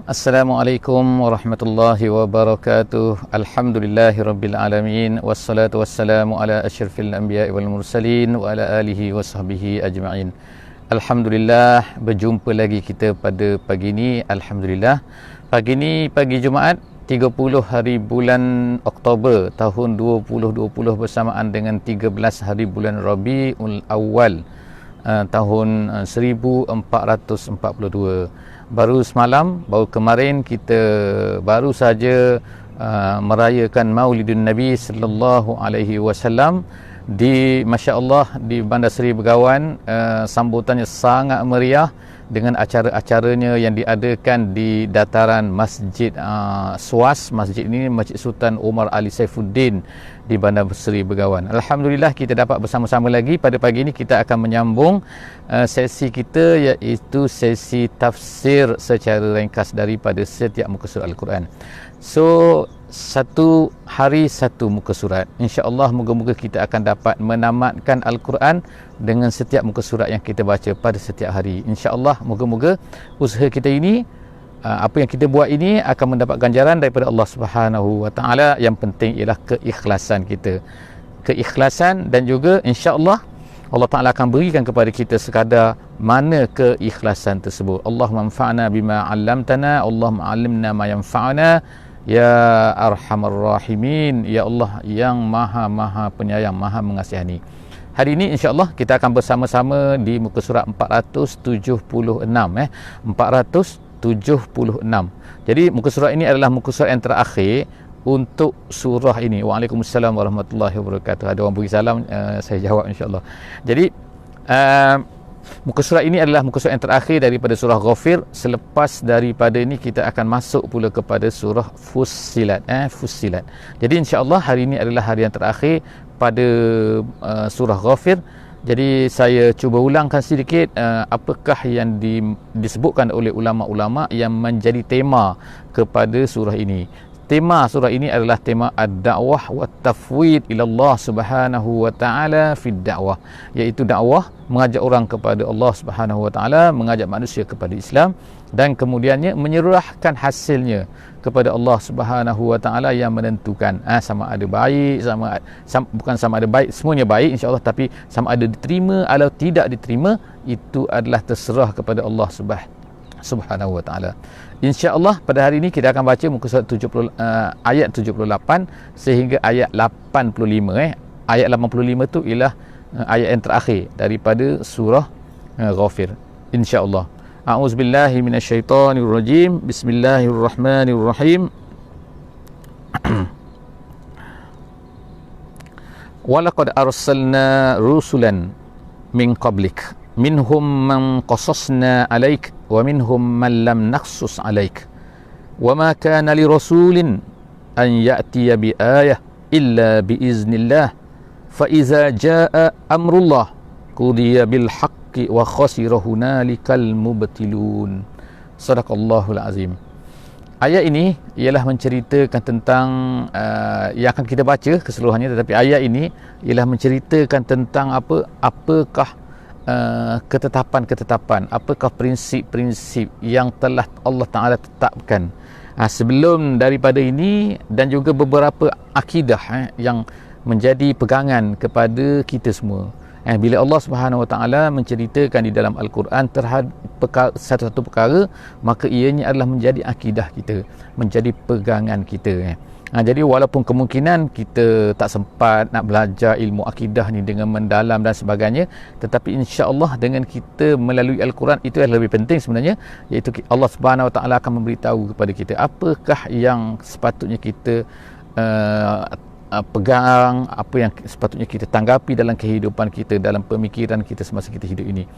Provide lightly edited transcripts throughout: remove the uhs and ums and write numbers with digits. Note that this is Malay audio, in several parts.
Assalamualaikum warahmatullahi wabarakatuh. Alhamdulillahirabbil alamin wassalatu wassalamu ala asyrafil anbiya'i wal mursalin wa ala alihi washabbihi ajma'in. Alhamdulillah, berjumpa lagi kita pada pagi ni. Alhamdulillah. Pagi ni pagi Jumaat 30 hari bulan Oktober tahun 2020 bersamaan dengan 13 hari bulan Rabiul Awal tahun 1442. Baru semalam, baru kemarin kita baru saja merayakan Maulidun Nabi sallallahu alaihi wasallam di masya-Allah di Bandar Seri Begawan. Sambutannya sangat meriah dengan acara-acaranya yang diadakan di dataran Masjid SWAS. Masjid ini Masjid Sultan Omar Ali Saifuddin di Bandar Seri Begawan. Alhamdulillah kita dapat bersama-sama lagi. Pada pagi ini kita akan menyambung sesi kita, iaitu sesi tafsir secara ringkas daripada setiap muka surat Al-Quran. So, satu hari satu muka surat. InsyaAllah moga-moga kita akan dapat menamatkan Al-Quran dengan setiap muka surat yang kita baca pada setiap hari. InsyaAllah moga-moga usaha kita ini, apa yang kita buat ini akan mendapat ganjaran daripada Allah Subhanahu Wa Taala. Yang penting ialah keikhlasan kita. Keikhlasan, dan juga insya-Allah Allah Taala akan berikan kepada kita sekadar mana keikhlasan tersebut. Allahumma anfa'na bima 'allamtana, Allahumma 'allimna ma yanfa'una ya arhamar rahimin, ya Allah yang maha penyayang, maha mengasihani. Hari ini insya-Allah kita akan bersama-sama di muka surat 476 476. Jadi muka surat ini adalah muka surat yang terakhir untuk surah ini. Waalaikumsalam warahmatullahi wabarakatuh. Ada orang beri salam, saya jawab insya-Allah. Jadi muka surat ini adalah muka surat yang terakhir daripada surah Ghafir. Selepas daripada ini kita akan masuk pula kepada surah Fussilat. Fussilat. Jadi insya-Allah hari ini adalah hari yang terakhir pada surah Ghafir. Jadi saya cuba ulangkan sedikit apakah yang disebutkan oleh ulama-ulama yang menjadi tema kepada surah ini. Tema surah ini adalah tema ad-da'wah wa tafwid ila Allah Subhanahu wa taala fi dakwah, iaitu dakwah, mengajak orang kepada Allah Subhanahu wa taala, mengajak manusia kepada Islam, dan kemudiannya menyerahkan hasilnya kepada Allah Subhanahu wa taala yang menentukan sama ada baik, bukan sama ada baik, semuanya baik insya-Allah, tapi sama ada diterima atau tidak diterima itu adalah terserah kepada Allah Subhanahu wa taala. Insya-Allah pada hari ini kita akan baca muka surat 70 ayat 78 sehingga ayat 85. Ayat 85 tu ialah ayat yang terakhir daripada surah Ghafir. Insya-Allah. A'udzubillahi minasyaitonirrajim. Bismillahirrahmanirrahim. Walaqad arsalna rusulan min qablik minhum man qasasna 'alaik wa minhum man lam naqsus 'alaik wa ma kana li rasulin an ya'tiya bi ayah illa bi iznillah fa iza jaa amrullah qudiya bil haqqi wa khasira hunalikal mubtilun. Sadaqallahul azim. Ayat ini ialah menceritakan tentang yang akan kita baca keseluruhannya, tetapi ayat ini ialah menceritakan tentang apakah ketetapan-ketetapan, apakah prinsip-prinsip yang telah Allah Ta'ala tetapkan sebelum daripada ini, dan juga beberapa akidah yang menjadi pegangan kepada kita semua. Bila Allah Subhanahu Wa Taala menceritakan di dalam Al-Quran terhadap satu-satu perkara, maka ianya adalah menjadi akidah kita, menjadi pegangan kita. Jadi walaupun kemungkinan kita tak sempat nak belajar ilmu akidah ni dengan mendalam dan sebagainya, tetapi insya-Allah dengan kita melalui Al-Quran itu yang lebih penting sebenarnya, iaitu Allah Subhanahu Wa Taala akan memberitahu kepada kita apakah yang sepatutnya kita pegang, apa yang sepatutnya kita tanggapi dalam kehidupan kita, dalam pemikiran kita semasa kita hidup ini.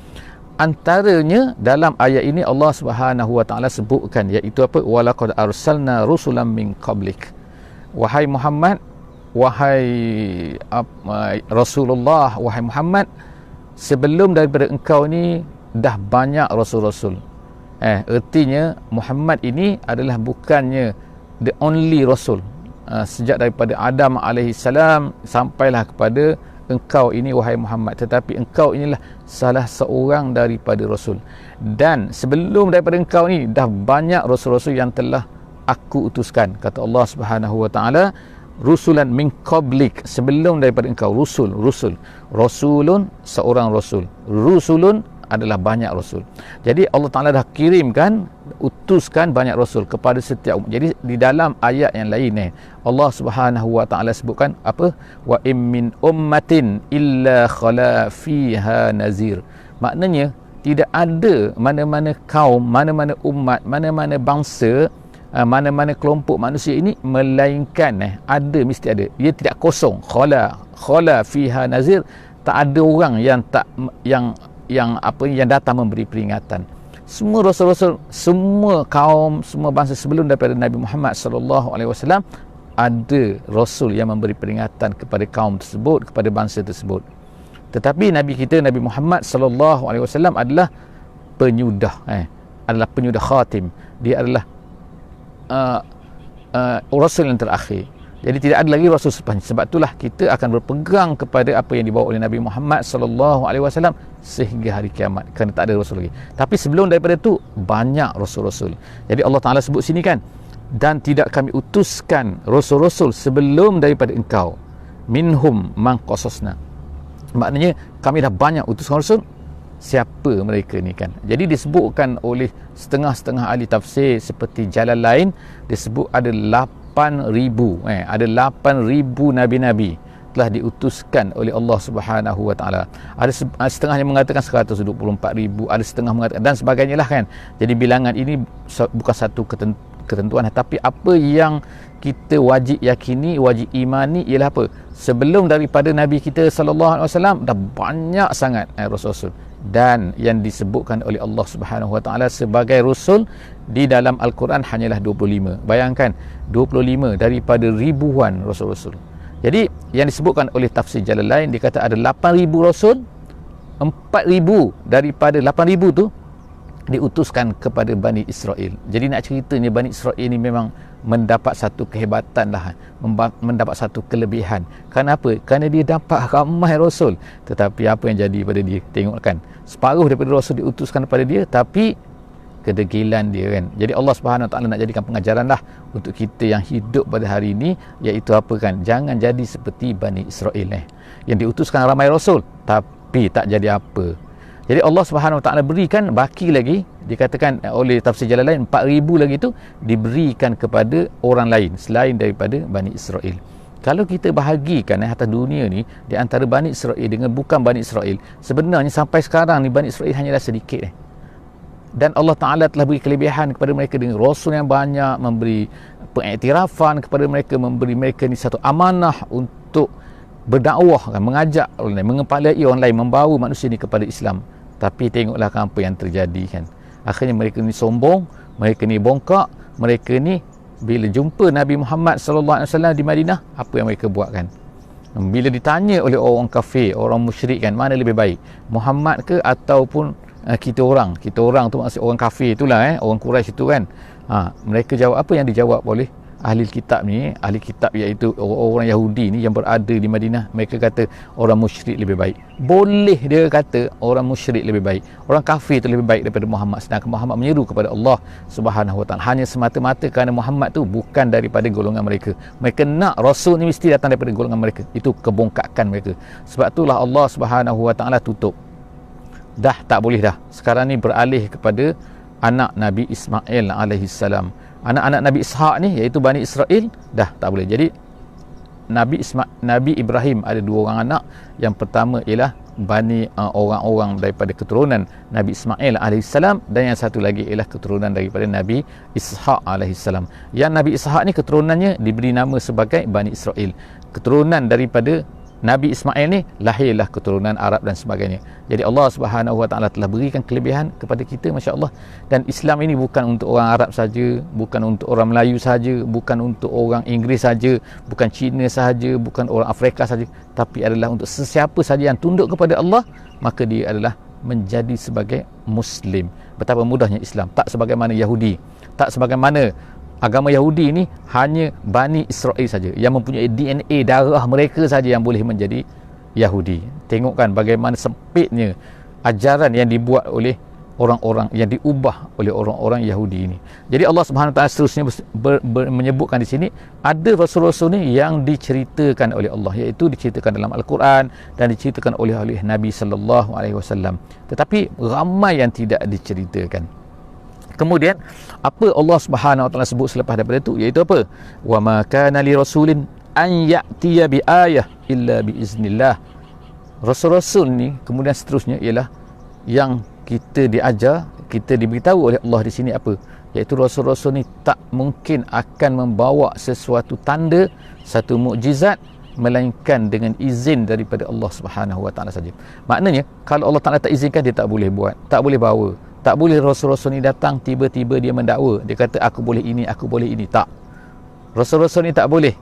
Antaranya dalam ayat ini Allah Subhanahu Wa Taala sebutkan, iaitu apa? Walaqad arsalna rusulan min qablik. Wahai Muhammad, wahai Rasulullah, wahai Muhammad, sebelum daripada engkau ni dah banyak rasul-rasul. Ertinya Muhammad ini adalah bukannya the only rasul. Sejak daripada Adam alaihissalam sampailah kepada engkau ini wahai Muhammad, tetapi engkau inilah salah seorang daripada rasul, dan sebelum daripada engkau ni dah banyak rasul-rasul yang telah aku utuskan. Kata Allah Subhanahu wa taala, rusulan min qablik, sebelum daripada engkau. Rasulun seorang rasul, rusulun adalah banyak rasul. Jadi Allah Taala dah kirimkan, utuskan banyak rasul kepada setiap umat. Jadi di dalam ayat yang lain Allah Subhanahu wa taala sebutkan apa? Wa im min ummatin illa khala fiha nazir. Maknanya tidak ada mana-mana kaum, mana-mana umat, mana-mana bangsa, mana-mana kelompok manusia ini melainkan ada, mesti ada. Dia tidak kosong. Khala fiha nazir, tak ada orang yang datang memberi peringatan. Semua rasul-rasul, semua kaum, semua bangsa sebelum daripada Nabi Muhammad sallallahu alaihi wasallam, ada rasul yang memberi peringatan kepada kaum tersebut, kepada bangsa tersebut. Tetapi Nabi kita, Nabi Muhammad sallallahu alaihi wasallam adalah penyudah, adalah penyudah khatim. Dia adalah rasul yang terakhir. Jadi tidak ada lagi rasul sepanjang. Sebab itulah kita akan berpegang kepada apa yang dibawa oleh Nabi Muhammad sallallahu alaihi wasallam sehingga hari kiamat, kerana tak ada rasul lagi. Tapi sebelum daripada itu banyak rasul-rasul. Jadi Allah Taala sebut sini kan, dan tidak kami utuskan rasul-rasul sebelum daripada engkau, minhum man qasasna. Maknanya kami dah banyak utuskan rasul. Siapa mereka ni kan? Jadi disebutkan oleh setengah-setengah ahli tafsir seperti Jalalain, disebut ada 8,000 ada 8,000 nabi-nabi telah diutuskan oleh Allah Subhanahu wa taala. Ada setengah yang mengatakan 124,000, ada setengah mengatakan dan sebagainya lah kan. Jadi bilangan ini bukan satu ketentuan, tapi apa yang kita wajib yakini, wajib imani ialah apa? Sebelum daripada Nabi kita sallallahu alaihi wasallam dah banyak sangat rasul-rasul, dan yang disebutkan oleh Allah Subhanahu wa taala sebagai rasul di dalam Al-Quran hanyalah 25. Bayangkan 25 daripada ribuan rasul-rasul. Jadi yang disebutkan oleh tafsir Jalalain, dia kata ada 8,000 rasul, 4,000 daripada 8,000 tu diutuskan kepada Bani Israel. Jadi nak ceritanya Bani Israel ni memang mendapat satu kehebatan lah, mendapat satu kelebihan. Kenapa? Kerana dia dapat ramai rasul, tetapi apa yang jadi pada dia? Tengok kan, separuh daripada rasul diutuskan kepada dia, tapi kedegilan dia kan. Jadi Allah Subhanahu Wa Taala nak jadikan pengajaran lah untuk kita yang hidup pada hari ini, iaitu apa kan? Jangan jadi seperti Bani Israel yang diutuskan ramai rasul tapi tak jadi apa. Jadi Allah Subhanahu Wa Taala berikan baki lagi, dikatakan oleh tafsir Jalalain 4,000 lagi tu diberikan kepada orang lain selain daripada Bani Israel. Kalau kita bahagikan atas dunia ni di antara Bani Israel dengan bukan Bani Israel, sebenarnya sampai sekarang ni Bani Israel hanyalah sedikit dan Allah Ta'ala telah beri kelebihan kepada mereka dengan rasul yang banyak, memberi pengiktirafan kepada mereka, memberi mereka ni satu amanah untuk berdakwah kan, mengajak orang lain, mengepalai orang lain, membawa manusia ni kepada Islam. Tapi tengoklah apa yang terjadi kan. Akhirnya mereka ni sombong, mereka ni bongkak, mereka ni bila jumpa Nabi Muhammad sallallahu alaihi wasallam di Madinah, apa yang mereka buat kan? Bila ditanya oleh orang kafir, orang musyrik kan, mana lebih baik, Muhammad ke ataupun kita orang tu maksud orang kafir itulah orang Quraisy itu kan. Mereka jawab apa yang dijawab oleh ahli kitab ni, ahli kitab iaitu orang Yahudi ni yang berada di Madinah. Mereka kata orang musyrik lebih baik. Boleh dia kata orang musyrik lebih baik, orang kafir itu lebih baik daripada Muhammad, sedangkan Muhammad menyeru kepada Allah Subhanahu Wa Taala hanya semata-mata kerana Muhammad tu bukan daripada golongan mereka. Mereka nak rasul ni mesti datang daripada golongan mereka. Itu kebongkakan mereka. Sebab itulah Allah Subhanahu Wa Taala tutup. Dah tak boleh dah. Sekarang ni beralih kepada anak Nabi Ismail alaihi salam. Anak-anak Nabi Ishaq ni iaitu Bani Israel dah tak boleh. Jadi Nabi Ibrahim ada 2 orang anak. Yang pertama ialah orang-orang daripada keturunan Nabi Ismail AS, dan yang satu lagi ialah keturunan daripada Nabi Ishaq AS. Yang Nabi Ishaq ni keturunannya diberi nama sebagai Bani Israel. Keturunan daripada Nabi Ismail ni lahirlah keturunan Arab dan sebagainya. Jadi Allah Subhanahu Wa Taala telah berikan kelebihan kepada kita, masya-Allah. Dan Islam ini bukan untuk orang Arab saja, bukan untuk orang Melayu saja, bukan untuk orang Inggeris saja, bukan Cina saja, bukan orang Afrika saja, tapi adalah untuk sesiapa saja yang tunduk kepada Allah, maka dia adalah menjadi sebagai Muslim. Betapa mudahnya Islam, tak sebagaimana Yahudi, tak sebagaimana agama Yahudi ni hanya Bani Israel saja yang mempunyai DNA darah mereka saja yang boleh menjadi Yahudi. Tengokkan bagaimana sempitnya ajaran yang dibuat oleh orang-orang, yang diubah oleh orang-orang Yahudi ini. Jadi Allah Subhanahu Wa Taala seterusnya menyebutkan di sini ada rasul-rasul ni yang diceritakan oleh Allah, iaitu diceritakan dalam Al-Quran dan diceritakan oleh Nabi sallallahu alaihi wasallam. Tetapi ramai yang tidak diceritakan. Kemudian apa Allah Subhanahu Wa Taala sebut selepas daripada itu, iaitu apa? Wa ma kana li rasulin an ya'tiya bi ayah illa bi iznillah. Rasul-rasul ni kemudian seterusnya ialah yang kita diajar, kita diberitahu oleh Allah di sini apa? Iaitu rasul-rasul ni tak mungkin akan membawa sesuatu tanda, satu mukjizat melainkan dengan izin daripada Allah Subhanahu Wa Taala saja. Maknanya kalau Allah Taala tak izinkan, dia tak boleh buat, tak boleh bawa. Tak boleh rasul-rasul ni datang tiba-tiba dia mendakwa, dia kata aku boleh ini, aku boleh ini. Tak. Rasul-rasul ni tak boleh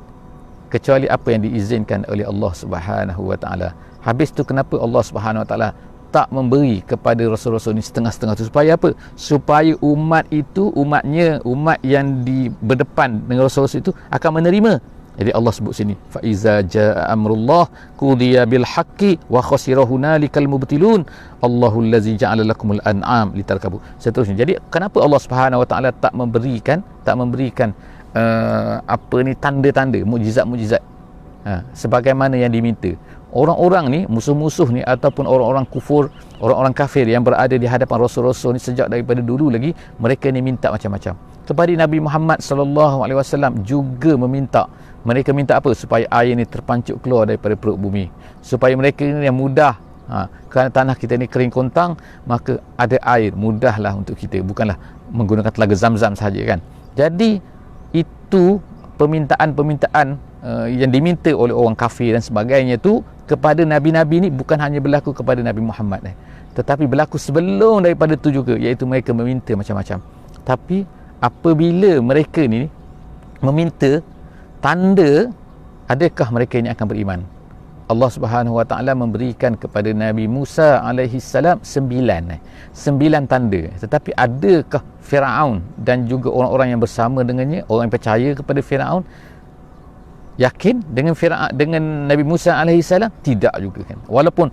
kecuali apa yang diizinkan oleh Allah Subhanahu Wa Taala. Habis tu kenapa Allah Subhanahu Wa Taala tak memberi kepada rasul-rasul ni setengah-setengah tu, supaya apa? Supaya umat itu, umat yang berdepan dengan rasul-rasul itu akan menerima. Jadi Allah sebut sini, fa iza jaa amrullah qudiya bil haqqi wa khasira hunalikal mubtilun Allahu allazi ja'ala lakumul an'am litarkabu. Seterusnya. Jadi kenapa Allah Subhanahu Wa Taala tak memberikan apa ni, tanda-tanda, mukjizat-mukjizat sebagaimana yang diminta? Orang-orang ni, musuh-musuh ni ataupun orang-orang kufur, orang-orang kafir yang berada di hadapan rasul-rasul ni sejak daripada dulu lagi, mereka ni minta macam-macam. Kepada Nabi Muhammad sallallahu alaihi wasallam juga meminta. Mereka minta apa? Supaya air ni terpancuk keluar daripada perut bumi, supaya mereka ni yang mudah, kerana tanah kita ni kering kontang, maka ada air, mudahlah untuk kita, bukanlah menggunakan telaga Zam-Zam sahaja kan. Jadi itu permintaan-permintaan yang diminta oleh orang kafir dan sebagainya tu kepada Nabi-Nabi ni bukan hanya berlaku kepada Nabi Muhammad, tetapi berlaku sebelum daripada tu juga, iaitu mereka meminta macam-macam. Tapi apabila mereka ni meminta tanda, adakah mereka ini akan beriman? Allah Subhanahu Wa Taala memberikan kepada Nabi Musa alaihi salam 9 tanda. Tetapi adakah Firaun dan juga orang-orang yang bersama dengannya, orang yang percaya kepada Firaun, yakin dengan Nabi Musa alaihi salam? Tidak juga kan, walaupun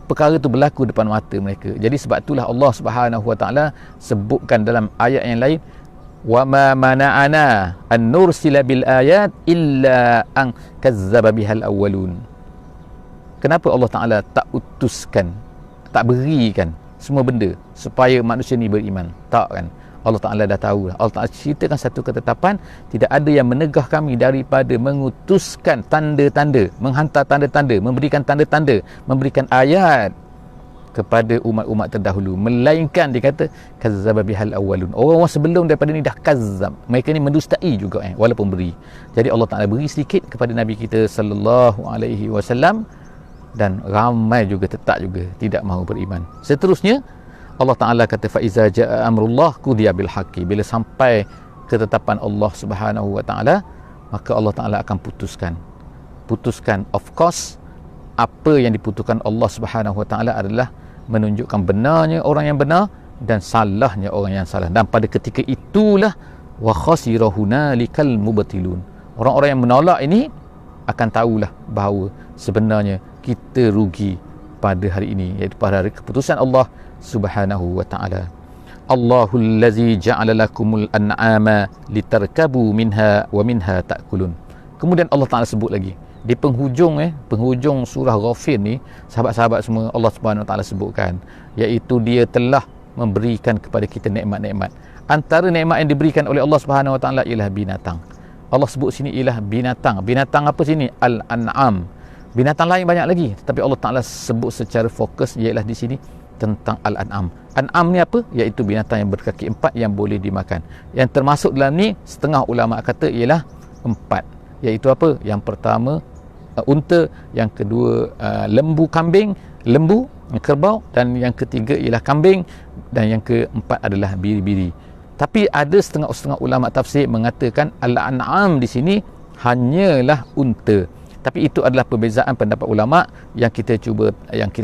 perkara itu berlaku depan mata mereka. Jadi sebab itulah Allah Subhanahu Wa Taala sebutkan dalam ayat yang lain, wa ma mana'ana an nursila bil ayat illa an kazzaba bihal awwalun. Kenapa Allah Taala tak utuskan, tak berikan semua benda supaya manusia ni beriman? Tak kan? Allah Ta'ala dah tahu. Allah Ta'ala ceritakan satu ketetapan, tidak ada yang menegah kami daripada mengutuskan tanda-tanda, menghantar tanda-tanda, memberikan tanda-tanda, memberikan ayat kepada umat-umat terdahulu, melainkan dia kata kazzaba bihal awwalun. Orang-orang sebelum daripada ni dah kazzab, mereka ni mendustai juga walaupun beri. Jadi Allah Ta'ala beri sedikit kepada Nabi kita sallallahu alaihi wasallam, dan ramai juga tetap juga tidak mahu beriman. Seterusnya Allah Ta'ala kata fa iza jaa amrullah qudiya bil haqqi. Bila sampai ketetapan Allah Subhanahu Wa Ta'ala, maka Allah Ta'ala akan putuskan. Of course, apa yang diputuskan Allah Subhanahu Wa Ta'ala adalah menunjukkan benarnya orang yang benar dan salahnya orang yang salah. Dan pada ketika itulah wa khasira hunalikal mubtilun. Orang-orang yang menolak ini akan tahulah bahawa sebenarnya kita rugi pada hari ini, iaitu pada hari keputusan Allah Subhanahu Wa Ta'ala. Allahul ladzi ja'ala lakumul an'ama litarkabu minha wa minha ta'kulun. Kemudian Allah Ta'ala sebut lagi di penghujung surah Ghafir ni, sahabat-sahabat semua, Allah Subhanahu Wa Ta'ala sebutkan, iaitu dia telah memberikan kepada kita nikmat-nikmat. Antara nikmat yang diberikan oleh Allah Subhanahu Wa Ta'ala ialah binatang. Allah sebut sini ialah binatang. Binatang apa sini? Al-an'am. Binatang lain banyak lagi, tetapi Allah Ta'ala sebut secara fokus ialah di sini tentang al-an'am. An'am ni apa? Iaitu binatang yang berkaki 4 yang boleh dimakan. Yang termasuk dalam ni, setengah ulama kata ialah 4. Iaitu apa? Yang pertama unta, yang kedua lembu kerbau, dan yang ketiga ialah kambing, dan yang keempat adalah biri-biri. Tapi ada setengah ulama tafsir mengatakan al-an'am di sini hanyalah unta. Tapi itu adalah perbezaan pendapat ulama yang kita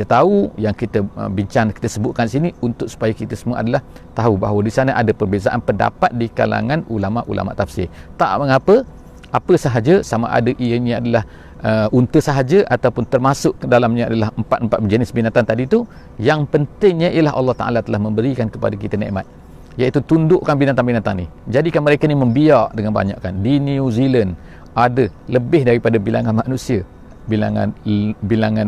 tahu, yang kita bincang, kita sebutkan sini untuk supaya kita semua adalah tahu bahawa di sana ada perbezaan pendapat di kalangan ulama-ulama tafsir. Tak mengapa, apa sahaja, sama ada ianya adalah unta sahaja ataupun termasuk ke dalamnya adalah empat jenis binatang tadi tu, yang pentingnya ialah Allah Ta'ala telah memberikan kepada kita nikmat, iaitu tundukkan binatang-binatang ni, jadikan mereka ni membiak dengan banyak kan. Di New Zealand ada lebih daripada bilangan manusia, bilangan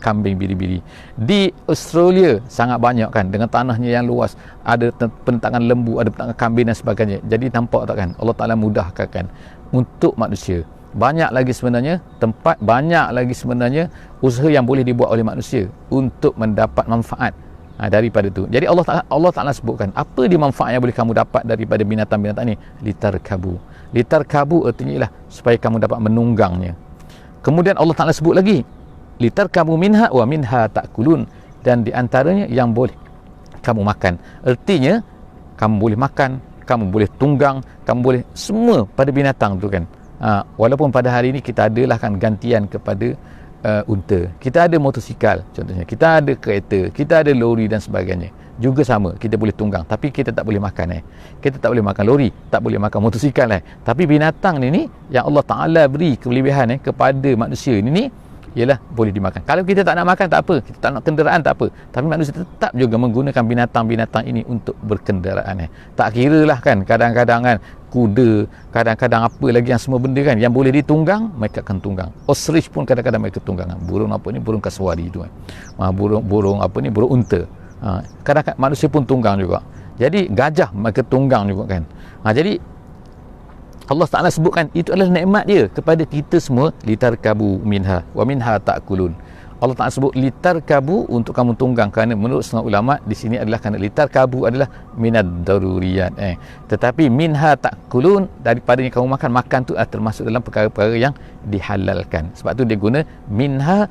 kambing biri-biri. Di Australia sangat banyak kan, dengan tanahnya yang luas, ada penentangan lembu, ada penentangan kambing dan sebagainya. Jadi nampak tak kan, Allah Ta'ala mudahkan kan untuk manusia. Banyak lagi sebenarnya tempat, banyak lagi sebenarnya usaha yang boleh dibuat oleh manusia untuk mendapat manfaat daripada tu. Jadi Allah Ta'ala sebutkan apa dia manfaat yang boleh kamu dapat daripada binatang-binatang ni. Litarkabu artinya ialah supaya kamu dapat menunggangnya. Kemudian Allah Ta'ala sebut lagi, litarkabu minha wa minha ta'kulun, dan di antaranya yang boleh kamu makan. Artinya kamu boleh makan, kamu boleh tunggang, kamu boleh semua pada binatang tu kan. Walaupun pada hari ini kita adalah kan gantian kepada unta, kita ada motosikal contohnya, kita ada kereta, kita ada lori dan sebagainya, juga sama kita boleh tunggang, tapi kita tak boleh makan kita tak boleh makan lori, tak boleh makan motosikal tapi binatang ni yang Allah Ta'ala beri kelebihan kepada manusia ni ialah boleh dimakan. Kalau kita tak nak makan tak apa, kita tak nak kenderaan tak apa, tapi manusia tetap juga menggunakan binatang-binatang ini untuk berkenderaan tak kira lah kan, kadang-kadang kan kuda, kadang-kadang apa lagi yang semua benda kan yang boleh ditunggang, mereka akan tunggang. Ostrich pun kadang-kadang mereka tunggang. Burung apa ni, burung kasuari tu burung apa ni, burung unta. Kadang-kadang manusia pun tunggang juga. Jadi gajah mereka tunggang juga kan. Jadi Allah Ta'ala sebutkan itu adalah nikmat dia kepada kita semua. Litarkabu minha wa minha ta'kulun. Allah Ta'ala sebut litarkabu untuk kamu tunggang, kerana menurut setengah ulama di sini adalah kerana litarkabu adalah minad daruriyat tetapi minha ta'kulun, daripada yang kamu makan tu termasuk dalam perkara-perkara yang dihalalkan. Sebab tu dia guna minha,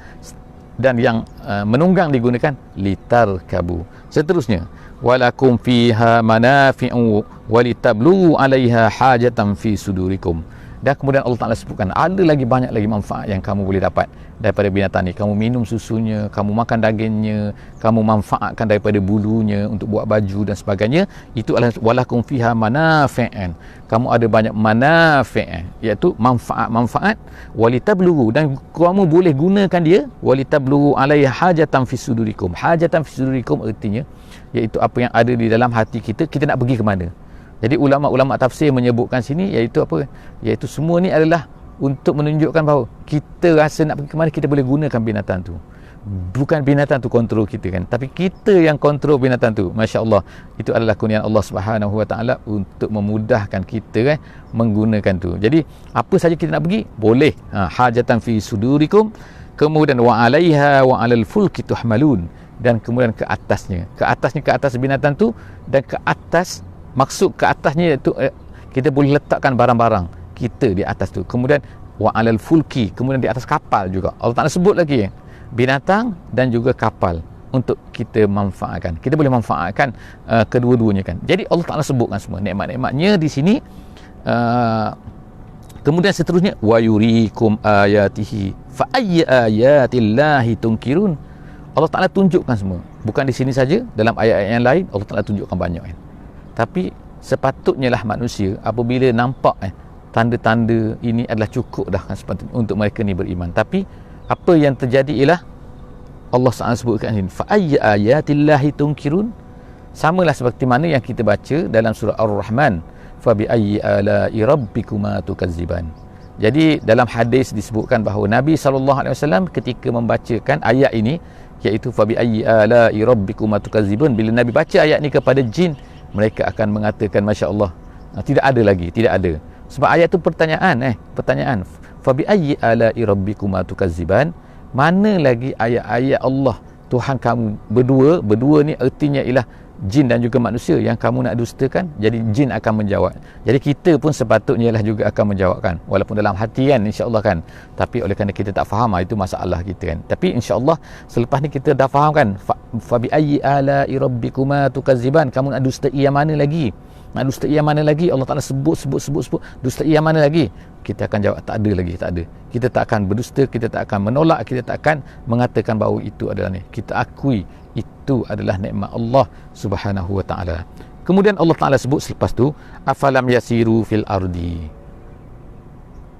dan yang menunggang digunakan litarkabu. Seterusnya, walakum fiha manafi'u walitablu 'alaiha hajatan fi sudurikum. Dan kemudian Allah Ta'ala sebutkan ada lagi banyak lagi manfaat yang kamu boleh dapat daripada binatang ni. Kamu minum susunya, kamu makan dagingnya, kamu manfaatkan daripada bulunya untuk buat baju dan sebagainya. Itu adalah walakum fiha manafi'an. Kamu ada banyak manafi', iaitu manfaat-manfaat. Walitablu, dan kamu boleh gunakan dia. Walitablu 'alaiha hajatan fi sudurikum. Hajatan fi sudurikum artinya iaitu apa yang ada di dalam hati kita, kita nak pergi ke mana. Jadi ulama-ulama tafsir menyebutkan sini iaitu apa? Iaitu semua ni adalah untuk menunjukkan bahawa kita rasa nak pergi ke mana, kita boleh gunakan binatang tu. Bukan binatang tu kontrol kita kan, tapi kita yang kontrol binatang tu. Masya-Allah, itu adalah kurniaan Allah Subhanahu Wa Taala untuk memudahkan kita menggunakan tu. Jadi apa saja kita nak pergi boleh. Hajatan fi sudurikum, kemudian wa 'alaiha wa 'alal fulki tuhmalun, dan kemudian ke atasnya ke atas binatang tu, dan ke atas, maksud ke atasnya iaitu kita boleh letakkan barang-barang kita di atas tu. Kemudian wa 'alal fulki, kemudian di atas kapal juga. Allah Ta'ala sebut lagi binatang dan juga kapal untuk kita manfaatkan. Kita boleh manfaatkan kedua-duanya kan. Jadi Allah Ta'ala sebutkan semua nikmat-nikmatnya di sini. Kemudian seterusnya wa yurikum ayatihi fa ayyi ayatillahi tunkirun. Allah Ta'ala tunjukkan semua. Bukan di sini saja, dalam ayat-ayat yang lain Allah Ta'ala tunjukkan banyak kan. Tapi sepatutnya lah manusia apabila nampak tanda-tanda ini adalah cukup dah kan, sepatutnya untuk mereka ni beriman. Tapi apa yang terjadi ialah Allah SWT sebutkan sini fa ayyi ayatillahi tunkirun, samalah seperti mana yang kita baca dalam surah Ar-Rahman, fa bi ayyi ala'i rabbikuma tukazziban. Jadi dalam hadis disebutkan bahawa Nabi SAW ketika membacakan ayat ini, iaitu fa bi ayyi ala'i rabbikuma tukazziban, bila Nabi baca ayat ni kepada jin, mereka akan mengatakan masya-Allah, tidak ada lagi, tidak ada. Sebab ayat tu pertanyaan pertanyaan. Fa bi ayyi ala'i rabbikuma tukazziban, mana lagi ayat-ayat Allah Tuhan kamu berdua ni artinya ialah jin dan juga manusia yang kamu nak dustakan. Jadi jin akan menjawab. Jadi kita pun sepatutnya lah juga akan menjawabkan, walaupun dalam hati kan, insya-Allah kan. Tapi oleh kerana kita tak faham, itu masalah kita kan. Tapi insya-Allah selepas ni kita dah faham kan, fa bi ayyi ala'i rabbikuma tukazziban, kamu nak dustai yang mana lagi? Nak dustai yang mana lagi? Allah Ta'ala sebut dustai yang mana lagi? Kita akan jawab tak ada lagi, tak ada. Kita tak akan berdusta, kita tak akan menolak, kita tak akan mengatakan bahawa itu adalah ni. Kita akui itu adalah nikmat Allah Subhanahu Wa Ta'ala. Kemudian Allah Ta'ala sebut selepas tu, afalam yasiru fil ardi.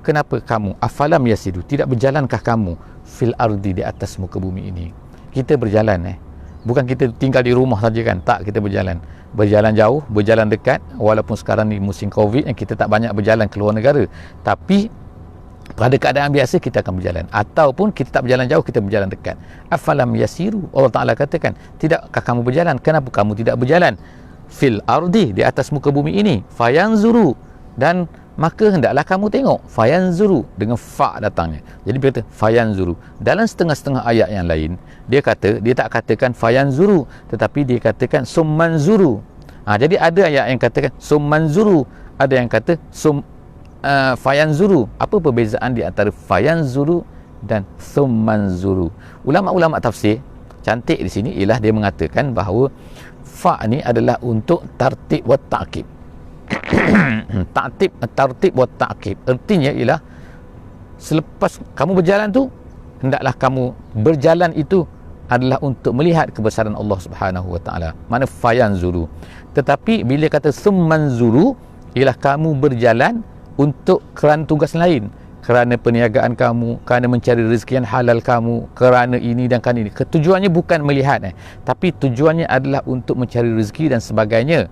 kenapa kamu afalam yasiru, tidak berjalankah kamu fil ardi, di atas muka bumi ini. Kita berjalan, bukan kita tinggal di rumah saja kan, tak, kita berjalan jauh, berjalan dekat. Walaupun sekarang ni musim Covid, kita tak banyak berjalan ke luar negara, tapi pada keadaan biasa kita akan berjalan, ataupun kita tak berjalan jauh, kita berjalan dekat. Afalam yasiru, Allah Ta'ala katakan, tidakkah kamu berjalan, kenapa kamu tidak berjalan fil ardi, di atas muka bumi ini, fayanzuru, dan maka hendaklah kamu tengok. Fayanzuru dengan fa datangnya, jadi dia kata fayanzuru. Dalam setengah-setengah ayat yang lain, dia tak katakan fayanzuru, tetapi dia katakan summanzuru. Jadi ada ayat yang katakan summanzuru, ada yang kata fayanzuru. Apa perbezaan di antara fayanzuru dan summanzuru? Ulama-ulama tafsir cantik di sini ialah dia mengatakan bahawa fa ni adalah untuk tartib wa ta'qib. Tartib wa ta'qib, artinya ialah selepas kamu berjalan tu, hendaklah kamu berjalan itu adalah untuk melihat kebesaran Allah Subhanahu wa taala. Mana fayanzuru. Tetapi bila kata summanzuru, ialah kamu berjalan untuk kerana tugas lain, kerana perniagaan kamu, kerana mencari rezeki yang halal kamu, kerana ini dan kerana ini. Tujuannya bukan melihat, tapi tujuannya adalah untuk mencari rezeki dan sebagainya.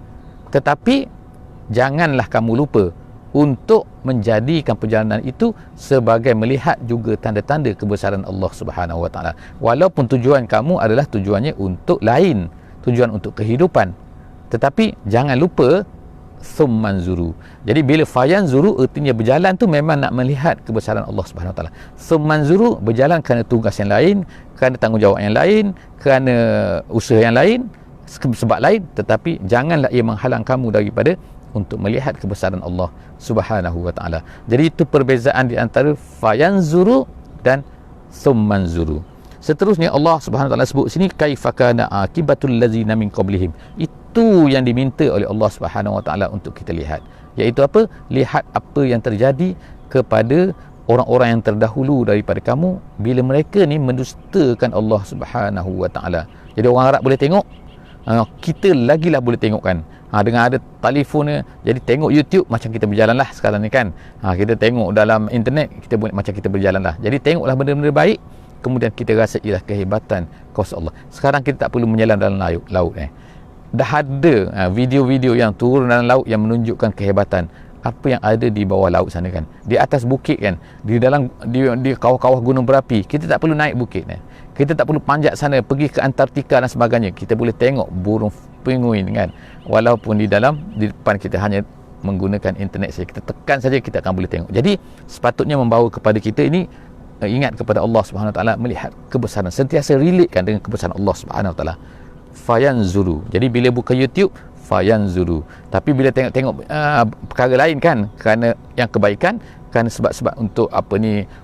Tetapi janganlah kamu lupa untuk menjadikan perjalanan itu sebagai melihat juga tanda-tanda kebesaran Allah Subhanahu wa taala. Walaupun tujuan kamu adalah tujuannya untuk lain, tujuan untuk kehidupan, tetapi jangan lupa summanzuru. Jadi bila fayanzuru, artinya berjalan tu memang nak melihat kebesaran Allah Subhanahu wa taala. Summanzuru, berjalan kerana tugas yang lain, kerana tanggungjawab yang lain, kerana usaha yang lain, sebab lain, tetapi janganlah ia menghalang kamu daripada untuk melihat kebesaran Allah Subhanahu wa taala. Jadi itu perbezaan di antara fayanzuru dan summanzuru. Seterusnya Allah Subhanahu wa taala sebut sini kaifa kana akibatul ladzina min qablihim. Itu yang diminta oleh Allah Subhanahu wa taala untuk kita lihat, iaitu apa? Lihat apa yang terjadi kepada orang-orang yang terdahulu daripada kamu bila mereka ni mendustakan Allah Subhanahu wa taala. Jadi orang Arab boleh tengok, kita lagilah boleh tengok kan. Dengan ada telefon, jadi tengok YouTube macam kita berjalan lah sekarang ni kan. Kita tengok dalam internet, kita boleh macam kita berjalan lah. Jadi tengoklah benda-benda baik, kemudian kita rasa ialah kehebatan kuasa Allah. Sekarang kita tak perlu menyelam dalam laut. Dah ada video-video yang turun dalam laut yang menunjukkan kehebatan apa yang ada di bawah laut sana kan, di atas bukit kan, di dalam di kawah-kawah gunung berapi. Kita tak perlu naik bukit, kita tak perlu panjat sana pergi ke Antartika dan sebagainya. Kita boleh tengok burung penguin kan, walaupun di depan kita hanya menggunakan internet saja, kita tekan saja kita akan boleh tengok. Jadi sepatutnya membawa kepada kita ini ingat kepada Allah Subhanahu wa taala, melihat kebesaran, sentiasa relatekan dengan kebesaran Allah Subhanahu wa taala. Fayanzuru. Jadi bila buka YouTube, fayanzuru. Tapi bila tengok perkara lain kan, kerana yang kebaikan, kerana sebab-sebab untuk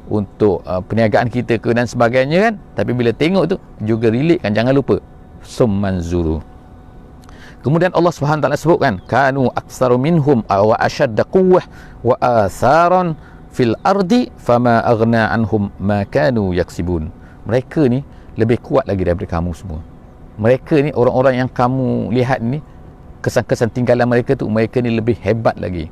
untuk perniagaan kita ke dan sebagainya kan. Tapi bila tengok tu juga relate kan, jangan lupa summanzuru. Kemudian Allah Subhanahu wa taala sebutkan kanu aktsaru minhum wa ashadda quwwah wa atharan fil ardi fama aghna anhum ma kanu yaksibun. Mereka ni lebih kuat lagi daripada kamu semua. Mereka ni orang-orang yang kamu lihat ni, kesan-kesan tinggalan mereka tu, mereka ni lebih hebat lagi,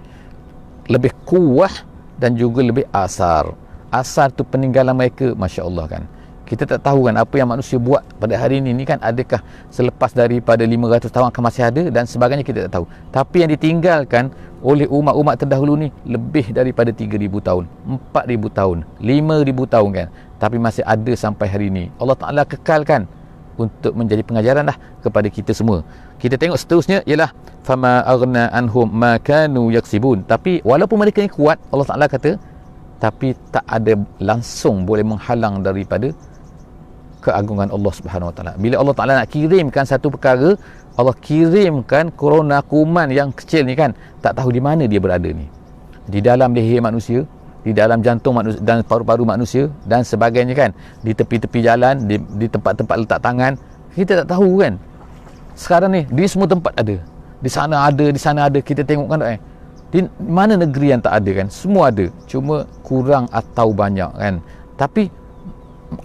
lebih kuwah dan juga lebih asar. Asar tu peninggalan mereka, masya-Allah kan. Kita tak tahu kan apa yang manusia buat pada hari ini kan, adakah selepas daripada 500 tahun akan masih ada dan sebagainya, kita tak tahu. Tapi yang ditinggalkan oleh umat-umat terdahulu ni lebih daripada 3,000 tahun, 4,000 tahun, 5,000 tahun kan, tapi masih ada sampai hari ini. Allah Ta'ala kekalkan untuk menjadi pengajaran lah kepada kita semua. Kita tengok seterusnya ialah fama aghna anhum ma kanu yaksibun. Tapi walaupun mereka ni kuat, Allah Ta'ala kata, tapi tak ada langsung boleh menghalang daripada keagungan Allah Subhanahu wa taala. Bila Allah Ta'ala nak kirimkan satu perkara, Allah kirimkan corona kuman yang kecil ni kan, tak tahu di mana dia berada ni, di dalam leher manusia, di dalam jantung manusia dan paru-paru manusia dan sebagainya kan, di tepi-tepi jalan, di tempat-tempat letak tangan, kita tak tahu kan. Sekarang ni di semua tempat ada, di sana ada, di sana ada. Kita tengok kan, di mana negeri yang tak ada kan, semua ada, cuma kurang atau banyak kan. Tapi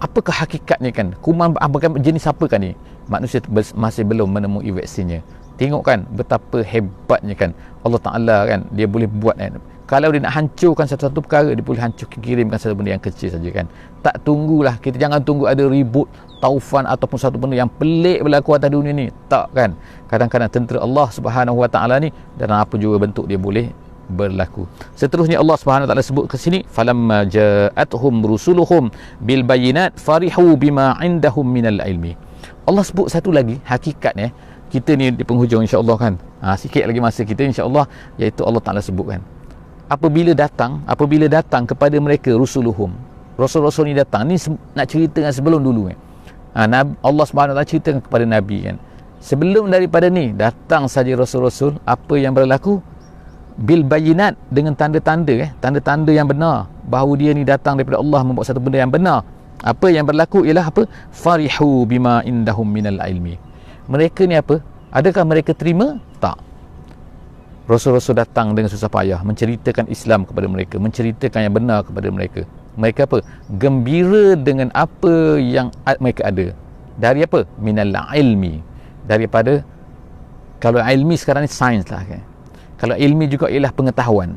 apakah hakikatnya kan, kuman jenis apa kan ni, manusia masih belum menemui vaksinnya. Tengok kan betapa hebatnya kan Allah Ta'ala kan, dia boleh buat kan. Kalau dia nak hancurkan satu-satu perkara, dia boleh kirimkan satu benda yang kecil saja kan. Tak tunggulah, kita jangan tunggu ada ribut, taufan ataupun satu benda yang pelik berlaku atas dunia ni. Tak kan. Kadang-kadang tentera Allah Subhanahu Wa Taala ni dalam apa juga bentuk dia boleh berlaku. Seterusnya Allah Subhanahu Wa Taala sebut ke sini, falamma ja'atuhum rusuluhum bil bayyinat farihu bima indahum minal ilmi. Allah sebut satu lagi hakikatnya, kita ni di penghujung insya-Allah kan. Sikit lagi masa kita insya-Allah, iaitu Allah Taala sebutkan apabila datang kepada mereka rusuluhum, rasul-rasul ni datang ni nak ceritakan sebelum dulu Allah Subhanahu Wa Taala ceritakan kepada Nabi kan, sebelum daripada ni datang saja rasul-rasul, apa yang berlaku bil bayinat, dengan tanda-tanda tanda-tanda yang benar bahawa dia ni datang daripada Allah membawa satu benda yang benar. Apa yang berlaku ialah apa? Farihu bima indahum minal ilmi. Mereka ni apa? Adakah mereka terima? Tak. Rasul-rasul datang dengan susah payah menceritakan Islam kepada mereka, menceritakan yang benar kepada mereka. Mereka apa? Gembira dengan apa yang mereka ada. Dari apa? Minal ilmi. Daripada, kalau ilmi sekarang ni sains lah kan. Kalau ilmi juga ialah pengetahuan.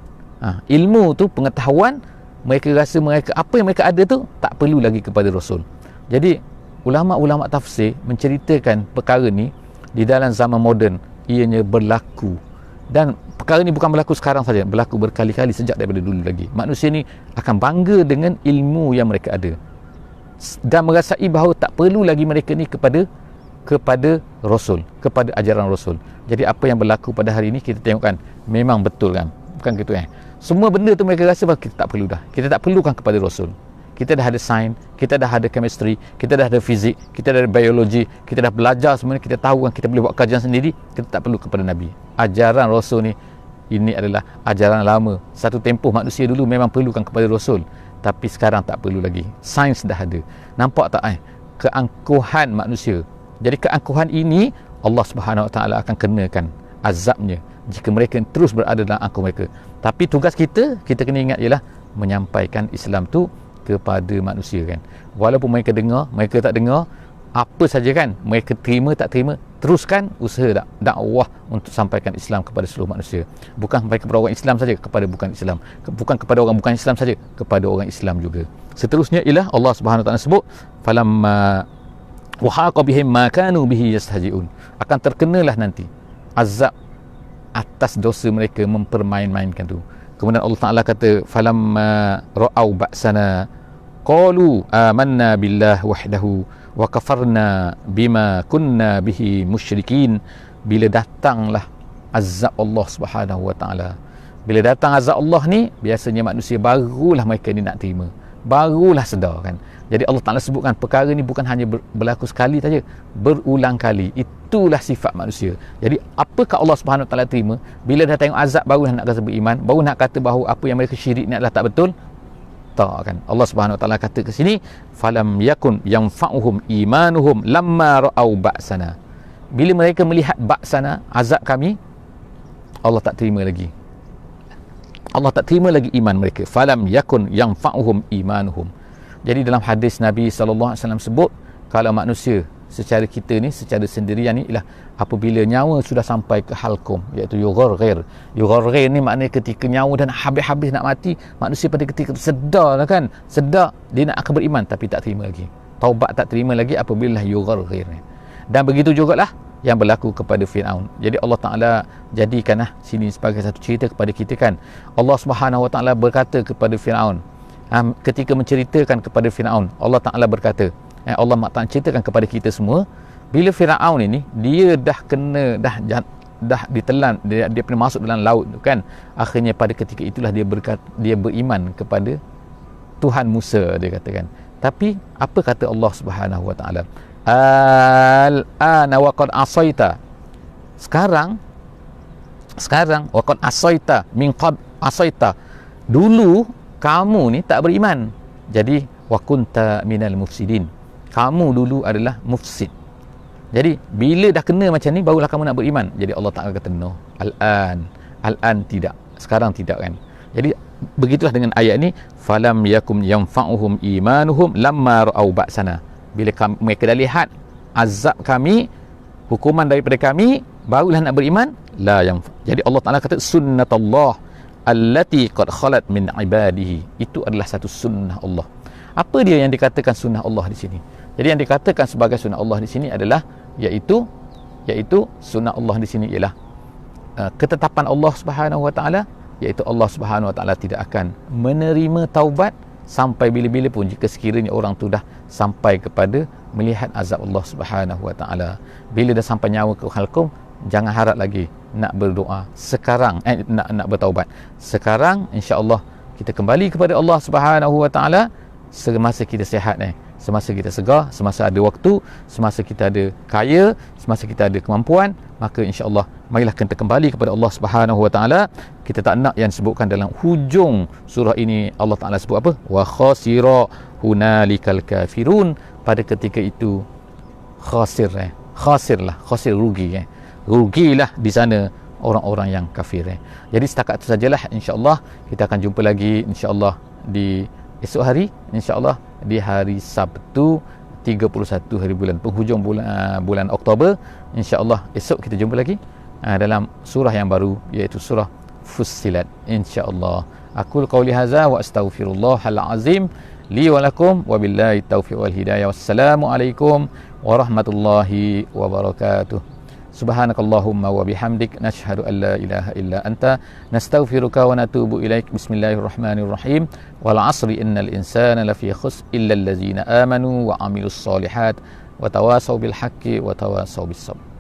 Ilmu tu pengetahuan, mereka rasa mereka apa yang mereka ada tu tak perlu lagi kepada Rasul. Jadi ulama-ulama tafsir menceritakan perkara ni di dalam zaman moden ianya berlaku. Dan perkara ni bukan berlaku sekarang saja, berlaku berkali-kali sejak daripada dulu lagi. Manusia ni akan bangga dengan ilmu yang mereka ada dan merasai bahawa tak perlu lagi mereka ni kepada Rasul, kepada ajaran Rasul. Jadi apa yang berlaku pada hari ini kita tengok kan, memang betul kan, bukan gitu semua benda tu mereka rasa bahawa kita tak perlu dah, kita tak perlukan kepada Rasul. Kita dah ada sains, kita dah ada chemistry, kita dah ada fizik, kita dah ada biologi, kita dah belajar semuanya, kita tahu kan, kita boleh buat kajian sendiri, kita tak perlu kepada Nabi. Ajaran Rasul ni, ini adalah ajaran lama. Satu tempoh manusia dulu memang perlukan kepada Rasul, tapi sekarang tak perlu lagi. Sains dah ada. Nampak tak keangkuhan manusia. Jadi keangkuhan ini Allah Subhanahu Wa Taala akan kenakan azabnya jika mereka terus berada dalam angkuh mereka. Tapi tugas kita kena ingat ialah menyampaikan Islam tu kepada manusia kan. Walaupun mereka dengar, mereka tak dengar, apa saja kan, mereka terima tak terima, teruskan usaha dakwah untuk sampaikan Islam kepada seluruh manusia. Bukan sampai kepada orang Islam saja, kepada bukan Islam. Bukan kepada orang bukan Islam saja, kepada orang Islam juga. Seterusnya ialah Allah Subhanahu Wa Taala sebut falamma wa haqa bihim ma kanu bihi yastahzi'un. Akan terkenalah nanti azab atas dosa mereka mempermain-mainkan tu. Kemudian Allah Ta'ala kata falamma ra'au ba'sana qalu amanna billah wahdahu wa kafarna bima kunna bihi musyrikin. Bila datanglah azab Allah Subhanahu Wa Ta'ala, bila datang azab Allah ni, biasanya manusia barulah mereka ni nak terima, barulah sedar kan. Jadi Allah Ta'ala sebutkan perkara ni bukan hanya berlaku sekali saja, berulang kali. Itulah sifat manusia. Jadi apakah Allah Subhanahu Wa Ta'ala terima? Bila dah tengok azab baru nak kata beriman, baru nak kata bahawa apa yang mereka syirik ni adalah tak betul? Tak kan. Allah Subhanahu Wa Ta'ala kata ke sini falam yakun yanfa'uhum imanuhum lamma ra'au ba'sana. Bila mereka melihat ba'sana, azab kami, Allah tak terima lagi. Allah tak terima lagi iman mereka. Falam yakun yanfa'uhum imanuhum. Jadi dalam hadis Nabi SAW sebut, kalau manusia secara kita ni, secara sendirian ni ialah apabila nyawa sudah sampai ke halqum, iaitu yugharghir. Yugharghir ni maknanya ketika nyawa dah nak habis-habis nak mati, manusia pada ketika itu sedar lah kan, sedar dia nak akan beriman tapi tak terima lagi. Taubat tak terima lagi apabila yugharghir ni. Dan begitu jugalah yang berlaku kepada Fir'aun. Jadi Allah Ta'ala jadikanlah sini sebagai satu cerita kepada kita kan. Allah Subhanahu Wa Ta'ala berkata kepada Fir'aun, ketika menceritakan kepada Fir'aun, Allah Ta'ala berkata, Allah Ta'ala ceritakan kepada kita semua, bila Fir'aun ini dia dah kena dah ditelan, dia pernah masuk dalam laut tu kan, akhirnya pada ketika itulah dia beriman kepada Tuhan Musa, dia katakan. Tapi apa kata Allah Subhanahu Wa Ta'ala? Al-ana wa qad asaita. Sekarang wa qad asaita min qad asaita. Dulu kamu ni tak beriman. Jadi wa kunta minal mufsidin. Kamu dulu adalah mufsid. Jadi bila dah kena macam ni barulah kamu nak beriman. Jadi Allah Ta'ala kata no. Al-an tidak. Sekarang tidak kan. Jadi begitulah dengan ayat ni, falam yakum yanfa'uhum imanuhum lamma ra'au ba'sana. Bila mereka dah lihat azab kami, hukuman daripada kami, barulah nak beriman. La yang. Jadi Allah Ta'ala kata sunnatullah, allati qad khalat min ibadihi, itu adalah satu sunnah Allah. Apa dia yang dikatakan sunnah Allah di sini? Jadi yang dikatakan sebagai sunnah Allah di sini adalah iaitu sunnah Allah di sini ialah ketetapan Allah Subhanahu wa taala, iaitu Allah Subhanahu wa taala tidak akan menerima taubat sampai bila-bila pun jika sekiranya orang tu dah sampai kepada melihat azab Allah Subhanahu wa taala. Bila dah sampai nyawa ke halqum, jangan harap lagi nak berdoa sekarang, nak bertaubat sekarang. insya-Allah kita kembali kepada Allah Subhanahu wa taala semasa kita sihat, semasa kita segar, semasa ada waktu, semasa kita ada kaya, semasa kita ada kemampuan, maka insya-Allah marilah kita kembali kepada Allah Subhanahu wa taala. Kita tak nak yang disebutkan dalam hujung surah ini, Allah Taala sebut apa? Wa khasira hunalikal kafirun, pada ketika itu khasir, khasir rugi, rugilah di sana orang-orang yang kafir. Jadi setakat itu sajalah, insya-Allah kita akan jumpa lagi insya-Allah di esok hari, insya-Allah di hari Sabtu 31 hari bulan, penghujung bulan Oktober. insya-Allah esok kita jumpa lagi dalam surah yang baru, iaitu surah Fussilat, insya-Allah. Aqul qauli hadza wa astaghfirullahal azim li wa lakum wa billahi taufiq wal hidayah. Wassalamualaikum warahmatullahi wabarakatuh. Subhanakallahumma wa bihamdik, nashhadu an la ilaha illa anta, nastaghfiruka wa natubu ilaik. Bismillahirrahmanirrahim. Wal 'asri innal insana lafi khusr illa allazina amanu wa 'amilus solihat wa tawasaw bil haqqi wa tawasaw bis sabr.